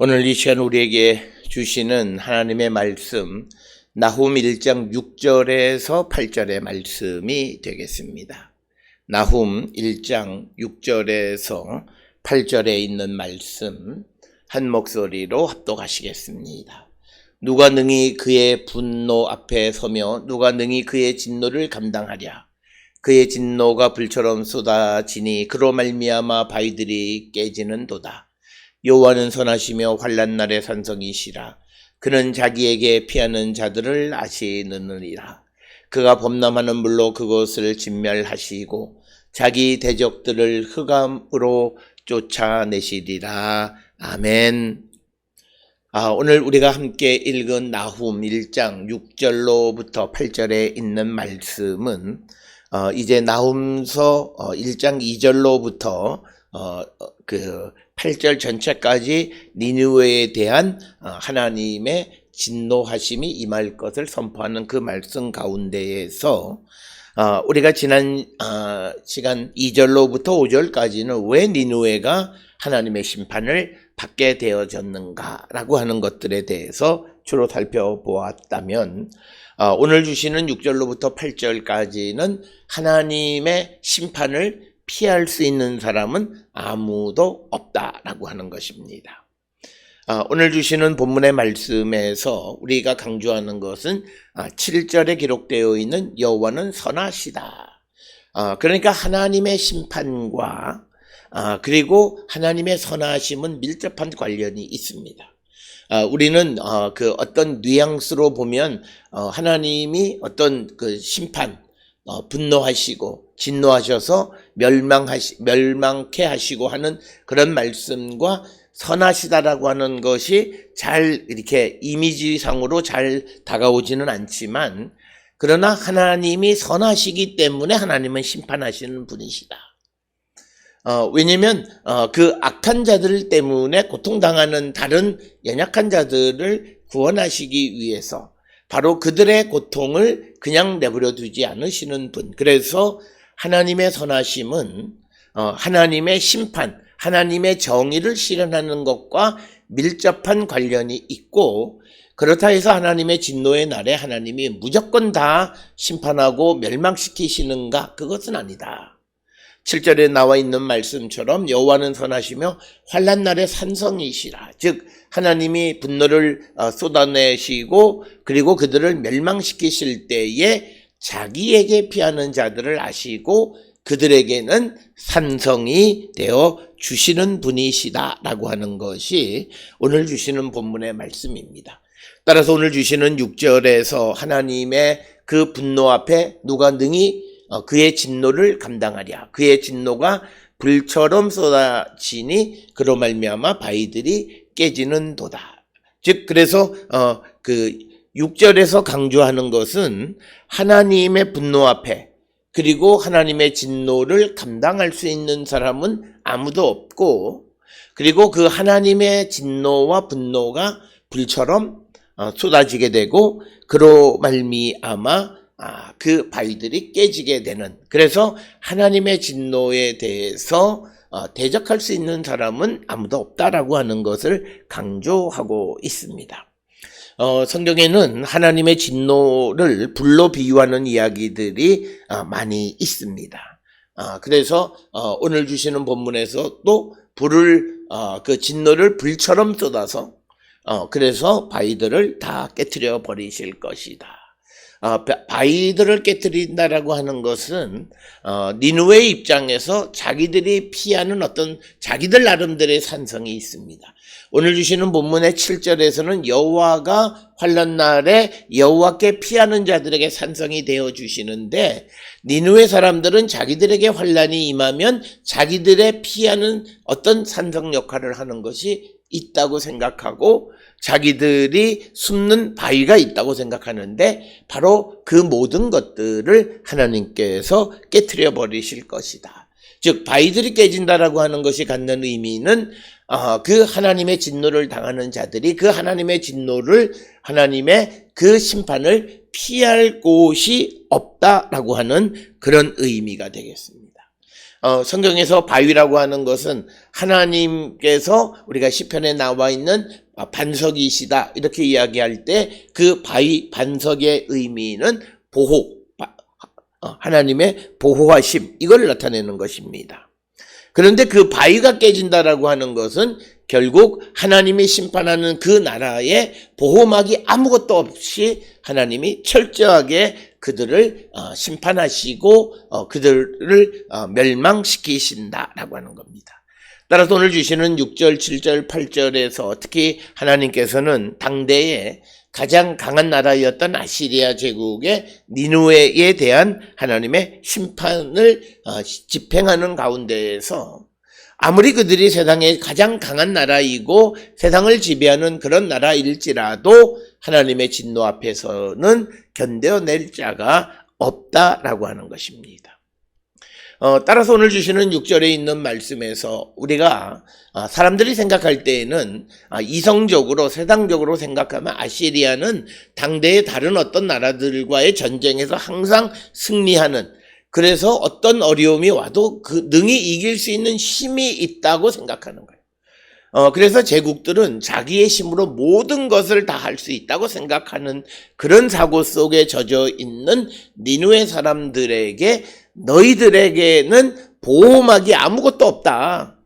오늘 이 시간 우리에게 주시는 하나님의 말씀, 나훔 1장 6절에서 8절의 말씀이 되겠습니다. 나훔 1장 6절에서 8절에 있는 말씀 한 목소리로 합독하시겠습니다. 누가 능히 그의 분노 앞에 서며 누가 능히 그의 진노를 감당하랴. 그의 진노가 불처럼 쏟아지니 그로 말미암아 바위들이 깨지는도다. 여호와는 선하시며 환난 날의 산성이시라. 그는 자기에게 피하는 자들을 아시느니라. 그가 범람하는 물로 그것을 진멸하시고 자기 대적들을 흑암으로 쫓아내시리라. 아멘. 오늘 우리가 함께 읽은 나훔 1장 6절로부터 8절에 있는 말씀은 이제 나훔서 1장 2절로부터 8절 전체까지 니느웨에 대한 하나님의 진노하심이 임할 것을 선포하는 그 말씀 가운데에서 우리가 지난 시간 2절로부터 5절까지는 왜 니느웨가 하나님의 심판을 받게 되어졌는가라고 하는 것들에 대해서 주로 살펴보았다면 오늘 주시는 6절로부터 8절까지는 하나님의 심판을 피할 수 있는 사람은 아무도 없다라고 하는 것입니다. 오늘 주시는 본문의 말씀에서 우리가 강조하는 것은 7절에 기록되어 있는 여호와는 선하시다. 그러니까 하나님의 심판과 그리고 하나님의 선하심은 밀접한 관련이 있습니다. 우리는 그 어떤 뉘앙스로 보면 하나님이 어떤 그 심판, 분노하시고 진노하셔서 멸망케 하시고 하는 그런 말씀과 선하시다라고 하는 것이 잘 이렇게 이미지상으로 잘 다가오지는 않지만, 그러나 하나님이 선하시기 때문에 하나님은 심판하시는 분이시다. 왜냐면 그 악한 자들 때문에 고통당하는 다른 연약한 자들을 구원하시기 위해서 바로 그들의 고통을 그냥 내버려 두지 않으시는 분. 그래서 하나님의 선하심은 하나님의 심판, 하나님의 정의를 실현하는 것과 밀접한 관련이 있고, 그렇다 해서 하나님의 진노의 날에 하나님이 무조건 다 심판하고 멸망시키시는가? 그것은 아니다. 7절에 나와 있는 말씀처럼 여호와는 선하시며 환난 날의 산성이시라. 즉 하나님이 분노를 쏟아내시고 그리고 그들을 멸망시키실 때에 자기에게 피하는 자들을 아시고 그들에게는 산성이 되어 주시는 분이시다라고 하는 것이 오늘 주시는 본문의 말씀입니다. 따라서 오늘 주시는 6절에서 하나님의 그 분노 앞에 누가 능히 그의 진노를 감당하랴. 그의 진노가 불처럼 쏟아지니 그로 말미암아 바위들이 깨지는도다. 즉 그래서 그 6절에서 강조하는 것은 하나님의 분노 앞에 그리고 하나님의 진노를 감당할 수 있는 사람은 아무도 없고, 그리고 그 하나님의 진노와 분노가 불처럼 쏟아지게 되고 그로 말미암아 그 바위들이 깨지게 되는, 그래서 하나님의 진노에 대해서 대적할 수 있는 사람은 아무도 없다라고 하는 것을 강조하고 있습니다. 성경에는 하나님의 진노를 불로 비유하는 이야기들이 많이 있습니다. 그래서 오늘 주시는 본문에서 또 그 진노를 불처럼 쏟아서 그래서 바위들을 다 깨트려 버리실 것이다. 바위들을 깨트린다라고 하는 것은 니느웨 입장에서 자기들이 피하는 어떤 자기들 나름대로의 산성이 있습니다. 오늘 주시는 본문의 7절에서는 여호와가 환난 날에 여호와께 피하는 자들에게 산성이 되어 주시는데, 니느웨 사람들은 자기들에게 환난이 임하면 자기들의 피하는 어떤 산성 역할을 하는 것이 있다고 생각하고 자기들이 숨는 바위가 있다고 생각하는데, 바로 그 모든 것들을 하나님께서 깨트려 버리실 것이다. 즉 바위들이 깨진다라고 하는 것이 갖는 의미는 그 하나님의 진노를 당하는 자들이 그 하나님의 진노를, 하나님의 그 심판을 피할 곳이 없다라고 하는 그런 의미가 되겠습니다. 성경에서 바위라고 하는 것은 하나님께서 우리가 시편에 나와 있는 반석이시다 이렇게 이야기할 때 그 바위 반석의 의미는 보호, 하나님의 보호하심 이걸 나타내는 것입니다. 그런데 그 바위가 깨진다라고 하는 것은 결국 하나님이 심판하는 그 나라에 보호막이 아무것도 없이 하나님이 철저하게 그들을 심판하시고 그들을 멸망시키신다라고 하는 겁니다. 따라서 오늘 주시는 6절, 7절, 8절에서 특히 하나님께서는 당대에 가장 강한 나라였던 아시리아 제국의 니느웨에 대한 하나님의 심판을 집행하는 가운데에서 아무리 그들이 세상에 가장 강한 나라이고 세상을 지배하는 그런 나라일지라도 하나님의 진노 앞에서는 견뎌낼 자가 없다라고 하는 것입니다. 따라서 오늘 주시는 6절에 있는 말씀에서 우리가 사람들이 생각할 때에는 이성적으로 세상적으로 생각하면 아시리아는 당대의 다른 어떤 나라들과의 전쟁에서 항상 승리하는, 그래서 어떤 어려움이 와도 그 능히 이길 수 있는 힘이 있다고 생각하는 거예요. 그래서 제국들은 자기의 힘으로 모든 것을 다 할 수 있다고 생각하는 그런 사고 속에 젖어 있는 니느웨 사람들에게 너희들에게는 보호막이 아무것도 없다.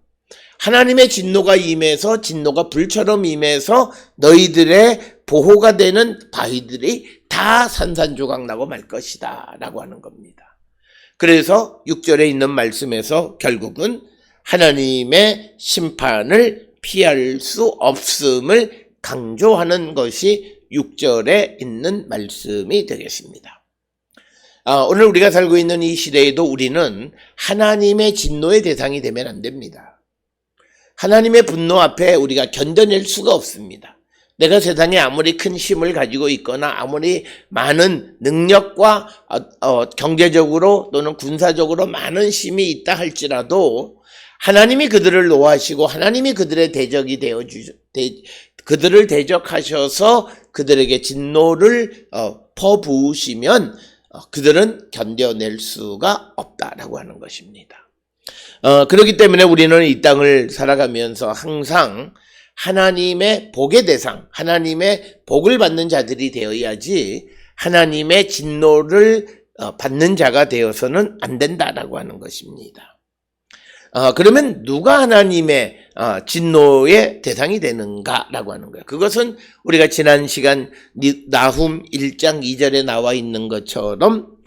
하나님의 진노가 임해서 진노가 불처럼 임해서 너희들의 보호가 되는 바위들이 다 산산조각 나고 말 것이다 라고 하는 겁니다. 그래서 6절에 있는 말씀에서 결국은 하나님의 심판을 피할 수 없음을 강조하는 것이 6절에 있는 말씀이 되겠습니다. 오늘 우리가 살고 있는 이 시대에도 우리는 하나님의 진노의 대상이 되면 안 됩니다. 하나님의 분노 앞에 우리가 견뎌낼 수가 없습니다. 내가 세상에 아무리 큰 힘을 가지고 있거나 아무리 많은 능력과 경제적으로 또는 군사적으로 많은 힘이 있다 할지라도 하나님이 그들을 노하시고 하나님이 그들의 대적이 그들을 대적하셔서 그들에게 진노를 퍼부으시면 그들은 견뎌낼 수가 없다라고 하는 것입니다. 그렇기 때문에 우리는 이 땅을 살아가면서 항상 하나님의 복의 대상, 하나님의 복을 받는 자들이 되어야지 하나님의 진노를 받는 자가 되어서는 안 된다라고 하는 것입니다. 그러면 누가 하나님의 진노의 대상이 되는가라고 하는 거예요. 그것은 우리가 지난 시간 나훔 1장 2절에 나와 있는 것처럼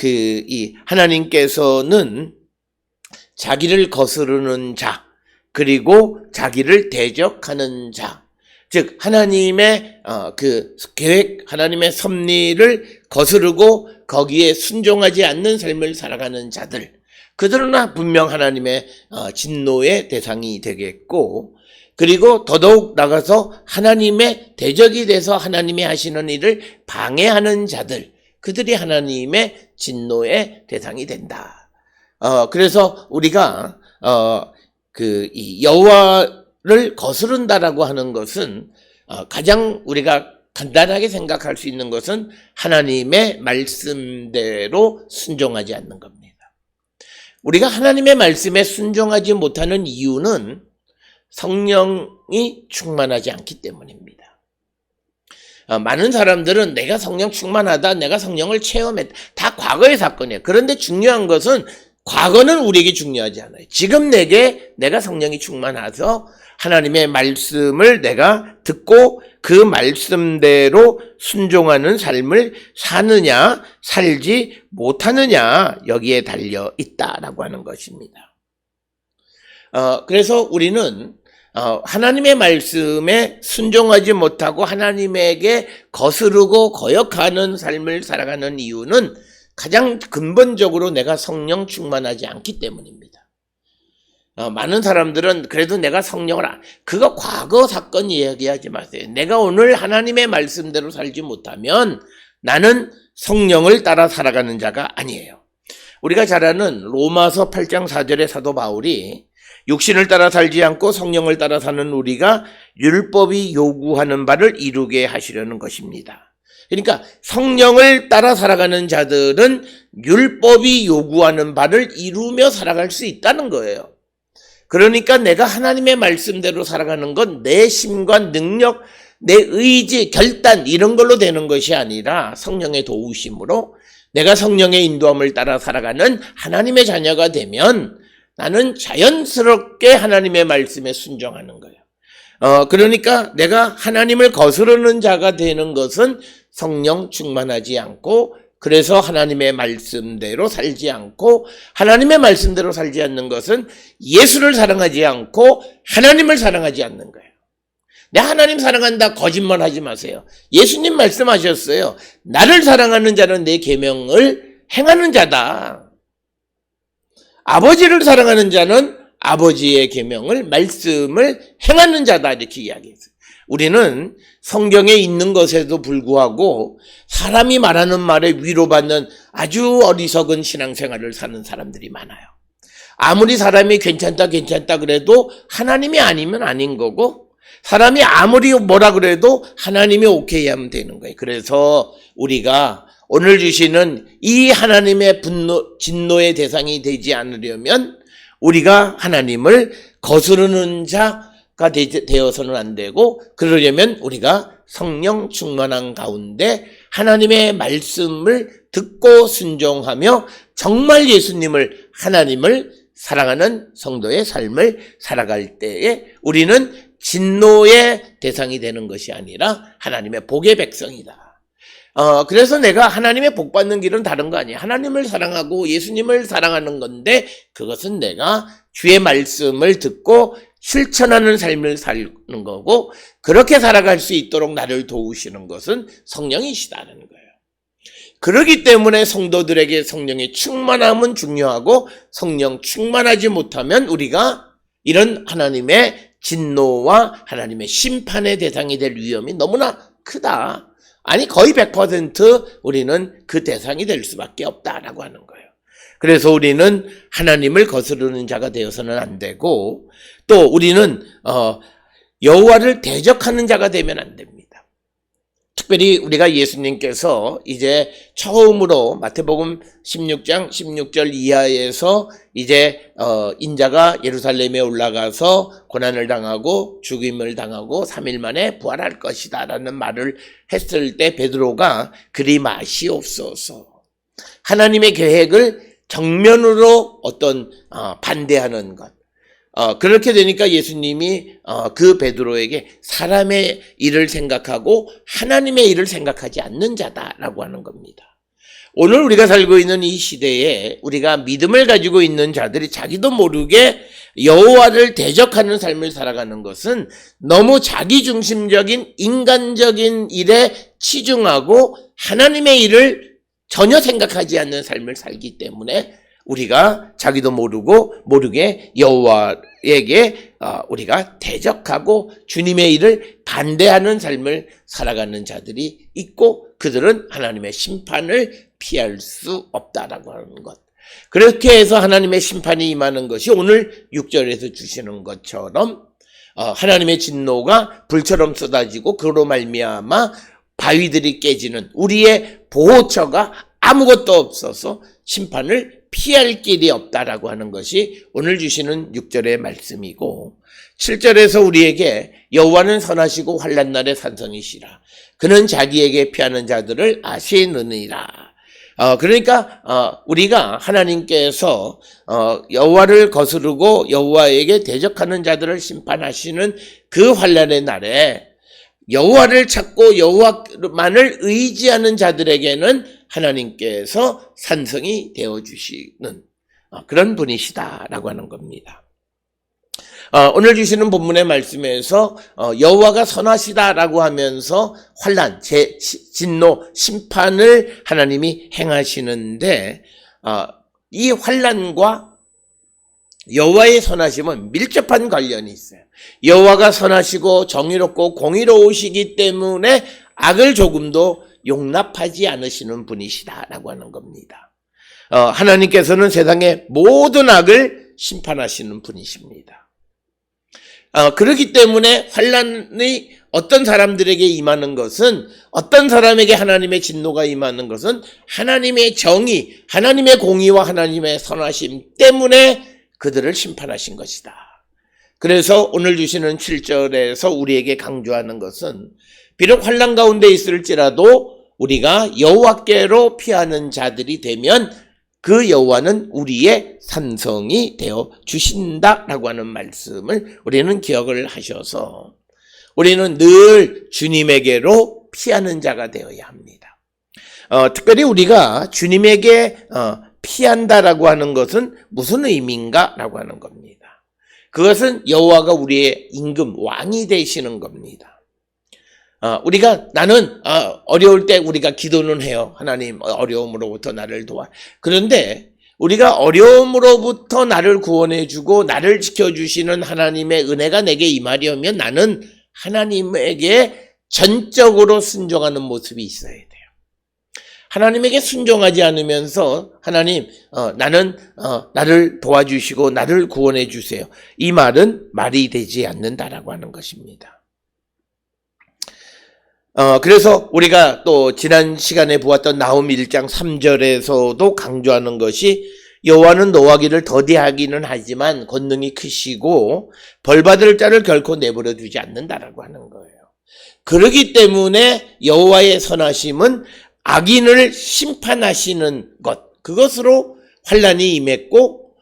이 하나님께서는 자기를 거스르는 자, 그리고 자기를 대적하는 자, 즉 하나님의 그 계획, 하나님의 섭리를 거스르고 거기에 순종하지 않는 삶을 살아가는 자들, 그들은 분명 하나님의 진노의 대상이 되겠고, 그리고 더더욱 나가서 하나님의 대적이 돼서 하나님이 하시는 일을 방해하는 자들, 그들이 하나님의 진노의 대상이 된다. 그래서 우리가 이 여호와를 거스른다라고 하는 것은 가장 우리가 간단하게 생각할 수 있는 것은 하나님의 말씀대로 순종하지 않는 겁니다. 우리가 하나님의 말씀에 순종하지 못하는 이유는 성령이 충만하지 않기 때문입니다. 많은 사람들은 내가 성령 충만하다, 내가 성령을 체험했다, 다 과거의 사건이에요. 그런데 중요한 것은 과거는 우리에게 중요하지 않아요. 지금 내가 성령이 충만해서 하나님의 말씀을 내가 듣고 그 말씀대로 순종하는 삶을 사느냐 살지 못하느냐 여기에 달려 있다라고 하는 것입니다. 그래서 우리는 하나님의 말씀에 순종하지 못하고 하나님에게 거스르고 거역하는 삶을 살아가는 이유는 가장 근본적으로 내가 성령 충만하지 않기 때문입니다. 많은 사람들은 그래도 내가 성령을 그거 과거 사건 이야기하지 마세요. 내가 오늘 하나님의 말씀대로 살지 못하면 나는 성령을 따라 살아가는 자가 아니에요. 우리가 잘 아는 로마서 8장 4절의 사도 바울이 육신을 따라 살지 않고 성령을 따라 사는 우리가 율법이 요구하는 바를 이루게 하시려는 것입니다. 그러니까 성령을 따라 살아가는 자들은 율법이 요구하는 바를 이루며 살아갈 수 있다는 거예요. 그러니까 내가 하나님의 말씀대로 살아가는 건 내 심과 능력, 내 의지, 결단 이런 걸로 되는 것이 아니라 성령의 도우심으로 내가 성령의 인도함을 따라 살아가는 하나님의 자녀가 되면 나는 자연스럽게 하나님의 말씀에 순종하는 거예요. 그러니까 내가 하나님을 거스르는 자가 되는 것은 성령 충만하지 않고, 그래서 하나님의 말씀대로 살지 않고, 하나님의 말씀대로 살지 않는 것은 예수를 사랑하지 않고 하나님을 사랑하지 않는 거예요. 내 하나님 사랑한다 거짓말 하지 마세요. 예수님 말씀하셨어요. 나를 사랑하는 자는 내 계명을 행하는 자다. 아버지를 사랑하는 자는 아버지의 계명을, 말씀을 행하는 자다, 이렇게 이야기했어요. 우리는 성경에 있는 것에도 불구하고 사람이 말하는 말에 위로받는 아주 어리석은 신앙생활을 사는 사람들이 많아요. 아무리 사람이 괜찮다 그래도 하나님이 아니면 아닌 거고, 사람이 아무리 뭐라 그래도 하나님이 오케이 하면 되는 거예요. 그래서 우리가 오늘 주시는 이 하나님의 진노의 대상이 되지 않으려면 우리가 하나님을 거스르는 자가 되어서는 안 되고, 그러려면 우리가 성령 충만한 가운데 하나님의 말씀을 듣고 순종하며 정말 예수님을, 하나님을 사랑하는 성도의 삶을 살아갈 때에 우리는 진노의 대상이 되는 것이 아니라 하나님의 복의 백성이다. 그래서 내가 하나님의 복 받는 길은 다른 거 아니에요. 하나님을 사랑하고 예수님을 사랑하는 건데, 그것은 내가 주의 말씀을 듣고 실천하는 삶을 사는 거고, 그렇게 살아갈 수 있도록 나를 도우시는 것은 성령이시다는 거예요. 그렇기 때문에 성도들에게 성령의 충만함은 중요하고, 성령 충만하지 못하면 우리가 이런 하나님의 진노와 하나님의 심판의 대상이 될 위험이 너무나 크다. 아니 거의 100% 우리는 그 대상이 될 수밖에 없다라고 하는 거예요. 그래서 우리는 하나님을 거스르는 자가 되어서는 안 되고, 또 우리는 여호와를 대적하는 자가 되면 안 됩니다. 특별히 우리가 예수님께서 이제 처음으로 마태복음 16장 16절 이하에서 이제 인자가 예루살렘에 올라가서 고난을 당하고 죽임을 당하고 3일 만에 부활할 것이다 라는 말을 했을 때 베드로가 그리 마시옵소서, 하나님의 계획을 정면으로 반대하는 것, 그렇게 되니까 예수님이 그 베드로에게 사람의 일을 생각하고 하나님의 일을 생각하지 않는 자다라고 하는 겁니다. 오늘 우리가 살고 있는 이 시대에 우리가 믿음을 가지고 있는 자들이 자기도 모르게 여호와를 대적하는 삶을 살아가는 것은 너무 자기중심적인 인간적인 일에 치중하고 하나님의 일을 전혀 생각하지 않는 삶을 살기 때문에 우리가 자기도 모르게 여호와에게 우리가 대적하고 주님의 일을 반대하는 삶을 살아가는 자들이 있고, 그들은 하나님의 심판을 피할 수 없다라고 하는 것. 그렇게 해서 하나님의 심판이 임하는 것이 오늘 6절에서 주시는 것처럼 하나님의 진노가 불처럼 쏟아지고 그로 말미암아 바위들이 깨지는, 우리의 보호처가 아무것도 없어서 심판을 피할 길이 없다라고 하는 것이 오늘 주시는 6절의 말씀이고, 7절에서 우리에게 여호와는 선하시고 환난 날에 산성이시라, 그는 자기에게 피하는 자들을 아시느니라. 그러니까 우리가 하나님께서 여호와를 거스르고 여호와에게 대적하는 자들을 심판하시는 그 환난의 날에 여호와를 찾고 여호와만을 의지하는 자들에게는 하나님께서 산성이 되어주시는 그런 분이시다라고 하는 겁니다. 오늘 주시는 본문의 말씀에서 여호와가 선하시다라고 하면서 환난, 진노, 심판을 하나님이 행하시는데, 이 환난과 여호와의 선하심은 밀접한 관련이 있어요. 여호와가 선하시고 정의롭고 공의로우시기 때문에 악을 조금도 용납하지 않으시는 분이시다라고 하는 겁니다. 하나님께서는 세상의 모든 악을 심판하시는 분이십니다. 그렇기 때문에 환난이 어떤 사람들에게 임하는 것은, 어떤 사람에게 하나님의 진노가 임하는 것은 하나님의 정의, 하나님의 공의와 하나님의 선하심 때문에 그들을 심판하신 것이다. 그래서 오늘 주시는 7절에서 우리에게 강조하는 것은 비록 환난 가운데 있을지라도 우리가 여호와께로 피하는 자들이 되면 그 여호와는 우리의 산성이 되어 주신다라고 하는 말씀을 우리는 기억을 하셔서 우리는 늘 주님에게로 피하는 자가 되어야 합니다. 특별히 우리가 주님에게 피한다라고 하는 것은 무슨 의미인가라고 하는 겁니다. 그것은 여호와가 우리의 임금, 왕이 되시는 겁니다. 우리가 나는 어려울 때 우리가 기도는 해요. 하나님 어려움으로부터 나를 도와. 그런데 우리가 어려움으로부터 나를 구원해 주고 나를 지켜주시는 하나님의 은혜가 내게 임하려면 나는 하나님에게 전적으로 순종하는 모습이 있어야 돼요. 하나님에게 순종하지 않으면서 하나님 나는 나를 도와주시고 나를 구원해 주세요. 이 말은 말이 되지 않는다라고 하는 것입니다. 그래서 우리가 또 지난 시간에 보았던 나훔 1장 3절에서도 강조하는 것이 여호와는 노하기를 더디하기는 하지만 권능이 크시고 벌받을 자를 결코 내버려 두지 않는다라고 하는 거예요. 그러기 때문에 여호와의 선하심은 악인을 심판하시는 것, 그것으로 환난이 임했고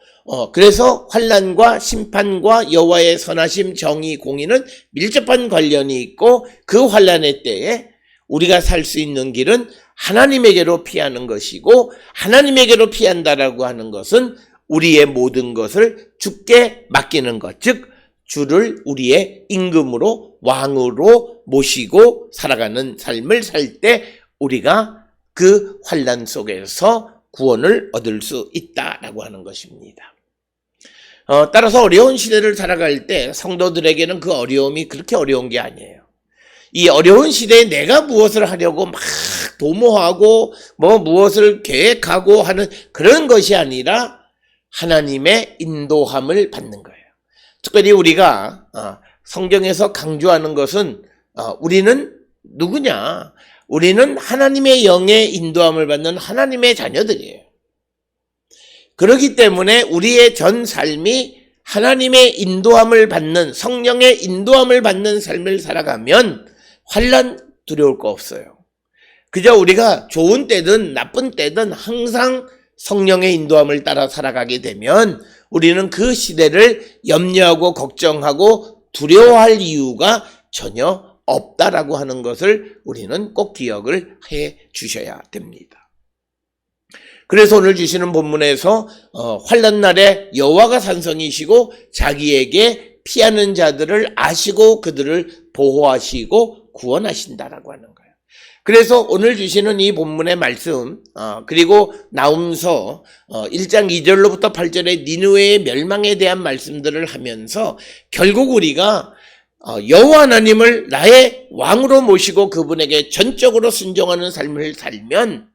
그래서 환난과 심판과 여호와의 선하심, 정의, 공의는 밀접한 관련이 있고 그 환난의 때에 우리가 살 수 있는 길은 하나님에게로 피하는 것이고 하나님에게로 피한다라고 하는 것은 우리의 모든 것을 주께 맡기는 것, 즉 주를 우리의 임금으로 왕으로 모시고 살아가는 삶을 살 때 우리가 그 환난 속에서 구원을 얻을 수 있다라고 하는 것입니다. 따라서 어려운 시대를 살아갈 때 성도들에게는 그 어려움이 그렇게 어려운 게 아니에요. 이 어려운 시대에 내가 무엇을 하려고 막 도모하고 무엇을 계획하고 하는 그런 것이 아니라 하나님의 인도함을 받는 거예요. 특별히 우리가 성경에서 강조하는 것은 우리는 누구냐? 우리는 하나님의 영의 인도함을 받는 하나님의 자녀들이에요. 그렇기 때문에 우리의 전 삶이 하나님의 인도함을 받는, 성령의 인도함을 받는 삶을 살아가면 환난 두려울 거 없어요. 그저 우리가 좋은 때든 나쁜 때든 항상 성령의 인도함을 따라 살아가게 되면 우리는 그 시대를 염려하고 걱정하고 두려워할 이유가 전혀 없다라고 하는 것을 우리는 꼭 기억을 해 주셔야 됩니다. 그래서 오늘 주시는 본문에서 환난 날에 여호와가 산성이시고 자기에게 피하는 자들을 아시고 그들을 보호하시고 구원하신다라고 하는 거예요. 그래서 오늘 주시는 이 본문의 말씀, 그리고 나훔서 1장 2절로부터 8절의 니느웨의 멸망에 대한 말씀들을 하면서 결국 우리가 여호와 하나님을 나의 왕으로 모시고 그분에게 전적으로 순종하는 삶을 살면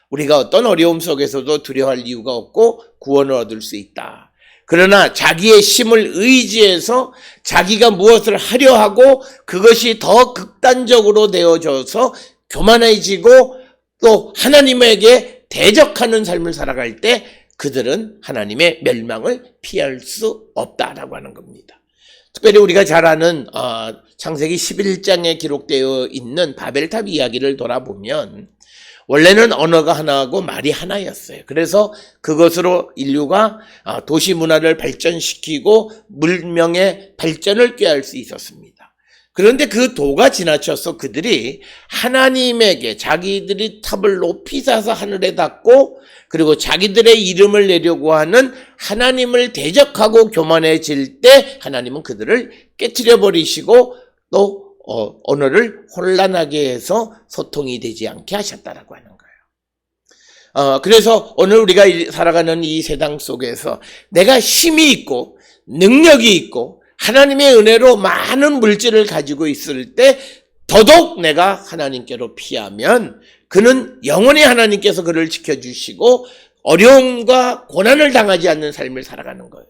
우리가 어떤 어려움 속에서도 두려워할 이유가 없고 구원을 얻을 수 있다. 그러나 자기의 힘을 의지해서 자기가 무엇을 하려 하고 그것이 더 극단적으로 되어져서 교만해지고 또 하나님에게 대적하는 삶을 살아갈 때 그들은 하나님의 멸망을 피할 수 없다라고 하는 겁니다. 특별히 우리가 잘 아는 창세기 11장에 기록되어 있는 바벨탑 이야기를 돌아보면 원래는 언어가 하나하고 말이 하나였어요. 그래서 그것으로 인류가 도시 문화를 발전시키고 문명의 발전을 꾀할 수 있었습니다. 그런데 그 도가 지나쳐서 그들이 하나님에게 자기들이 탑을 높이 쌓아서 하늘에 닿고 그리고 자기들의 이름을 내려고 하는 하나님을 대적하고 교만해질 때 하나님은 그들을 깨트려 버리시고 또 언어를 혼란하게 해서 소통이 되지 않게 하셨다라고 하는 거예요. 그래서 오늘 우리가 살아가는 이 세상 속에서 내가 힘이 있고 능력이 있고 하나님의 은혜로 많은 물질을 가지고 있을 때 더더욱 내가 하나님께로 피하면 그는 영원히 하나님께서 그를 지켜주시고 어려움과 고난을 당하지 않는 삶을 살아가는 거예요.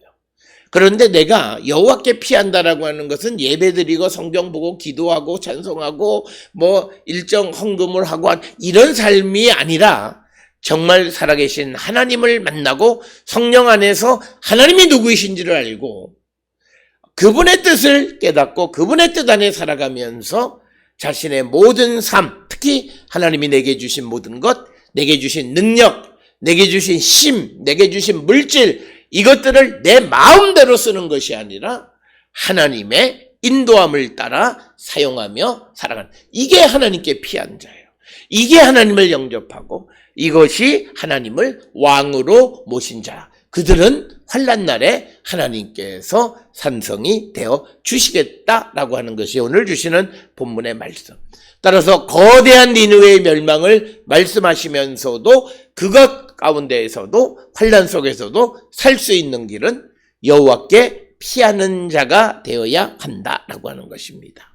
그런데 내가 여호와께 피한다라고 하는 것은 예배드리고 성경 보고 기도하고 찬송하고 뭐 일정 헌금을 하고 이런 삶이 아니라 정말 살아계신 하나님을 만나고 성령 안에서 하나님이 누구이신지를 알고 그분의 뜻을 깨닫고 그분의 뜻 안에 살아가면서 자신의 모든 삶, 특히 하나님이 내게 주신 모든 것, 내게 주신 능력, 내게 주신 힘, 내게 주신 물질, 이것들을 내 마음대로 쓰는 것이 아니라 하나님의 인도함을 따라 사용하며 살아가는, 이게 하나님께 피한 자예요. 이게 하나님을 영접하고 이것이 하나님을 왕으로 모신 자. 그들은 환난 날에 하나님께서 산성이 되어 주시겠다라고 하는 것이 오늘 주시는 본문의 말씀. 따라서 거대한 니느웨의 멸망을 말씀하시면서도 그것 가운데에서도 환난 속에서도 살 수 있는 길은 여호와께 피하는 자가 되어야 한다라고 하는 것입니다.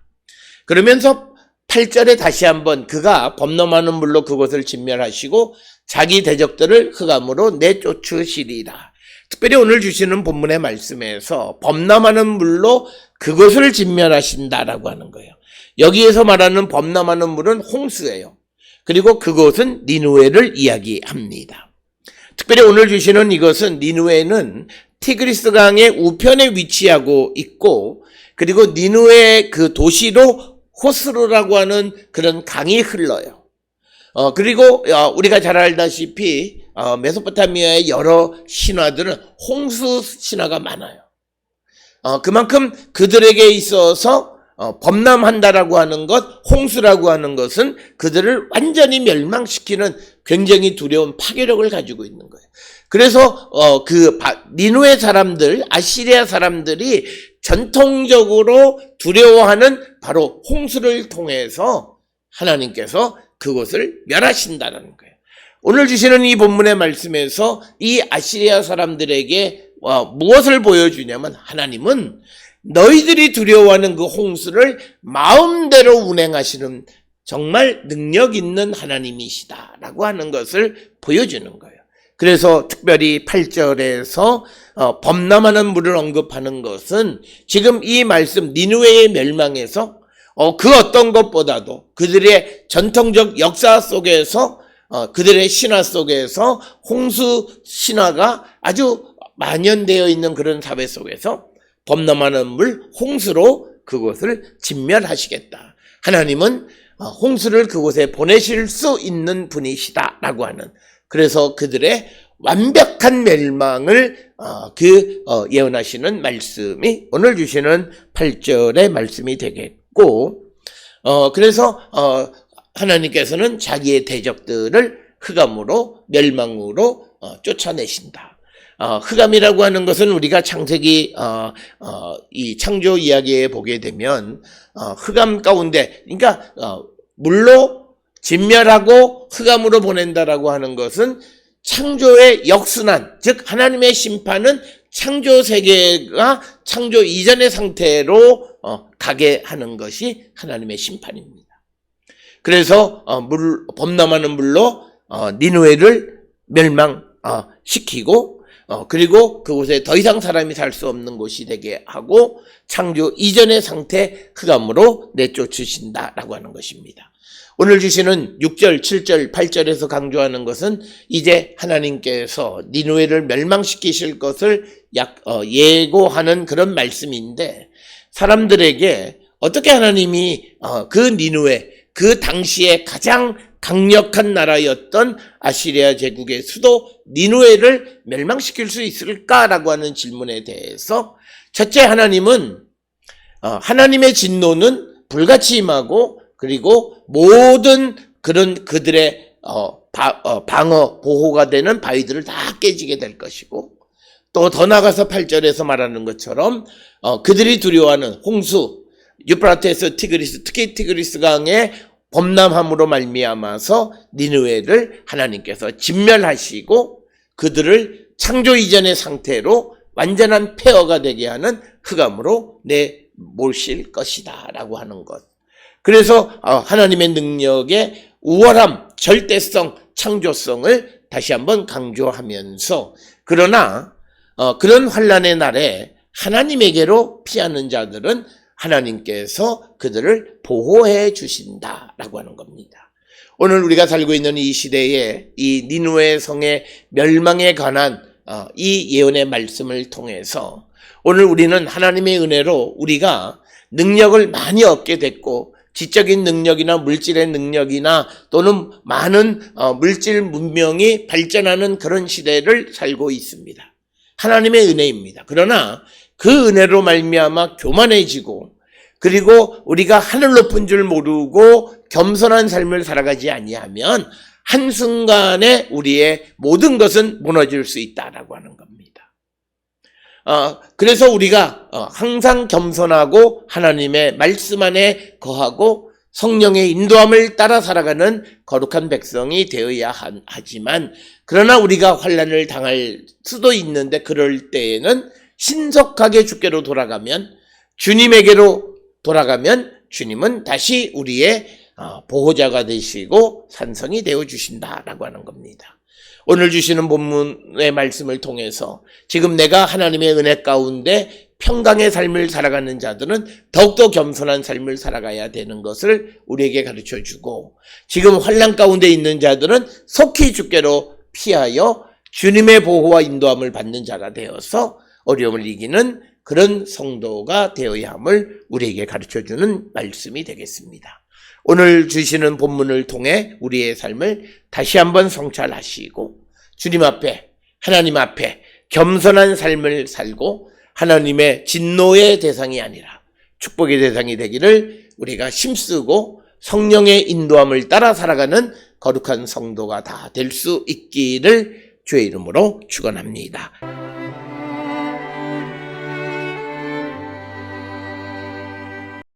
그러면서 8절에 다시 한번 그가 범람하는 물로 그곳을 진멸하시고 자기 대적들을 흑암으로 내쫓으시리라. 특별히 오늘 주시는 본문의 말씀에서 범람하는 물로 그것을 진멸하신다라고 하는 거예요. 여기에서 말하는 범람하는 물은 홍수예요. 그리고 그곳은 니느웨를 이야기합니다. 특별히 오늘 주시는 이것은 니느웨는 티그리스 강의 우편에 위치하고 있고 그리고 니느웨 그 도시로 호스루라고 하는 그런 강이 흘러요. 그리고 우리가 잘 알다시피 메소포타미아의 여러 신화들은 홍수 신화가 많아요. 그만큼 그들에게 있어서 범람한다라고 하는 것, 홍수라고 하는 것은 그들을 완전히 멸망시키는 굉장히 두려운 파괴력을 가지고 있는 거예요. 그래서 니느웨 사람들, 아시리아 사람들이 전통적으로 두려워하는 바로 홍수를 통해서 하나님께서 그것을 멸하신다는 거예요. 오늘 주시는 이 본문의 말씀에서 이 아시리아 사람들에게 무엇을 보여주냐면 하나님은 너희들이 두려워하는 그 홍수를 마음대로 운행하시는 정말 능력 있는 하나님이시다라고 하는 것을 보여주는 거예요. 그래서 특별히 8절에서 범람하는 물을 언급하는 것은 지금 이 말씀 니느웨의 멸망에서 그 어떤 것보다도 그들의 전통적 역사 속에서 그들의 신화 속에서 홍수 신화가 아주 만연되어 있는 그런 사회 속에서 범람하는 물 홍수로 그곳을 진멸하시겠다. 하나님은 홍수를 그곳에 보내실 수 있는 분이시다라고 하는, 그래서 그들의 완벽한 멸망을 예언하시는 말씀이 오늘 주시는 8절의 말씀이 되겠고, 그래서 하나님께서는 자기의 대적들을 흑암으로 멸망으로 쫓아내신다. 흑암이라고 하는 것은 우리가 창세기 이 창조 이야기에 보게 되면 흑암 가운데, 그러니까 물로 진멸하고 흑암으로 보낸다라고 하는 것은 창조의 역순환, 즉 하나님의 심판은 창조 세계가 창조 이전의 상태로 가게 하는 것이 하나님의 심판입니다. 그래서 범람하는 물로 니느웨를 멸망시키고 그리고 그곳에 더 이상 사람이 살 수 없는 곳이 되게 하고 창조 이전의 상태 흑암으로 내쫓으신다라고 하는 것입니다. 오늘 주시는 6절, 7절, 8절에서 강조하는 것은 이제 하나님께서 니느웨를 멸망시키실 것을 예고하는 그런 말씀인데, 사람들에게 어떻게 하나님이 그 니느웨, 그 당시에 가장 강력한 나라였던 아시리아 제국의 수도 니느웨를 멸망시킬 수 있을까라고 하는 질문에 대해서, 첫째, 하나님은 하나님의 진노는 불같이 임하고 그리고 모든 그런 그들의 방어 보호가 되는 바위들을 다 깨지게 될 것이고, 또 더 나가서 8절에서 말하는 것처럼 그들이 두려워하는 홍수, 유프라테스, 티그리스, 특히 티그리스 강의 범람함으로 말미암아서 니느웨를 하나님께서 진멸하시고 그들을 창조 이전의 상태로 완전한 폐허가 되게 하는 흑암으로 내몰실 것이다 라고 하는 것. 그래서 하나님의 능력의 우월함, 절대성, 창조성을 다시 한번 강조하면서, 그러나 그런 환난의 날에 하나님에게로 피하는 자들은 하나님께서 그들을 보호해 주신다라고 하는 겁니다. 오늘 우리가 살고 있는 이 시대에 이 니느웨 성의 멸망에 관한 이 예언의 말씀을 통해서 오늘 우리는 하나님의 은혜로 우리가 능력을 많이 얻게 됐고 지적인 능력이나 물질의 능력이나 또는 많은 물질 문명이 발전하는 그런 시대를 살고 있습니다. 하나님의 은혜입니다. 그러나 그 은혜로 말미암아 교만해지고 그리고 우리가 하늘 높은 줄 모르고 겸손한 삶을 살아가지 아니하면 한순간에 우리의 모든 것은 무너질 수 있다라고 하는 겁니다. 그래서 우리가 항상 겸손하고 하나님의 말씀 안에 거하고 성령의 인도함을 따라 살아가는 거룩한 백성이 되어야 하지만 그러나 우리가 환난을 당할 수도 있는데 그럴 때에는 신속하게 주께로 돌아가면 주님에게로 돌아가면 주님은 다시 우리의 보호자가 되시고 산성이 되어 주신다라고 하는 겁니다. 오늘 주시는 본문의 말씀을 통해서 지금 내가 하나님의 은혜 가운데 평강의 삶을 살아가는 자들은 더욱더 겸손한 삶을 살아가야 되는 것을 우리에게 가르쳐주고 지금 환난 가운데 있는 자들은 속히 주께로 피하여 주님의 보호와 인도함을 받는 자가 되어서 어려움을 이기는 그런 성도가 되어야 함을 우리에게 가르쳐주는 말씀이 되겠습니다. 오늘 주시는 본문을 통해 우리의 삶을 다시 한번 성찰하시고 주님 앞에 하나님 앞에 겸손한 삶을 살고 하나님의 진노의 대상이 아니라 축복의 대상이 되기를 우리가 힘쓰고 성령의 인도함을 따라 살아가는 거룩한 성도가 다 될 수 있기를 주의 이름으로 축원합니다.